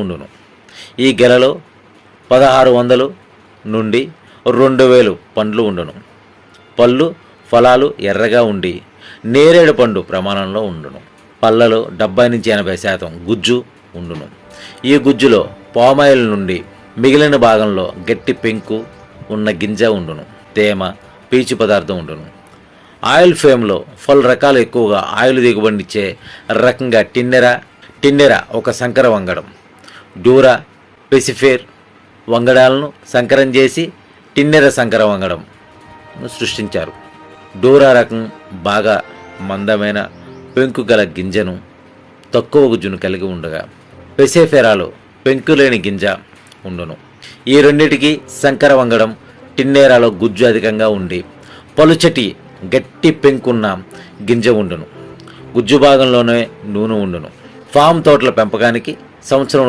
ఉండును. ఈ గెలలో 1600 నుండి 2000 పండ్లు ఉండును. పళ్ళు ఫలాలు ఎర్రగా ఉండి నేరేడు పండు ప్రమాణంలో ఉండును. పళ్ళలో 70 నుంచి 80% గుజ్జు ఉండును. ఈ గుజ్జులో పామాయిల్ నుండి మిగిలిన భాగంలో గట్టి పెంకు ఉన్న గింజ ఉండును. తేమ పీచు పదార్థం ఉండును. ఆయిల్ ఫేమ్లో పలు రకాలు ఎక్కువగా ఆయిల్ దిగుబడినిచ్చే రకంగా టిన్నెర ఒక సంకర వంగడం, డ్యూరా పెసిఫేర్ వంగడాలను సంకరం చేసి టిన్నెర సంకర వంగడం సృష్టించారు. డోరా రకం బాగా మందమైన పెంకు గల గింజను తక్కువ గుజ్జును కలిగి ఉండగా పెసిఫెరాలో పెంకు లేని గింజ ఉండును. ఈ రెండిటికి సంకర వంగడం టిన్నెరాలో గుజ్జు అధికంగా ఉండి పలుచటి గట్టి పెంకున్న గింజ ఉండును. గుజ్జు భాగంలోనే నూనె ఉండును. ఫామ్ తోటల పెంపకానికి సంవత్సరం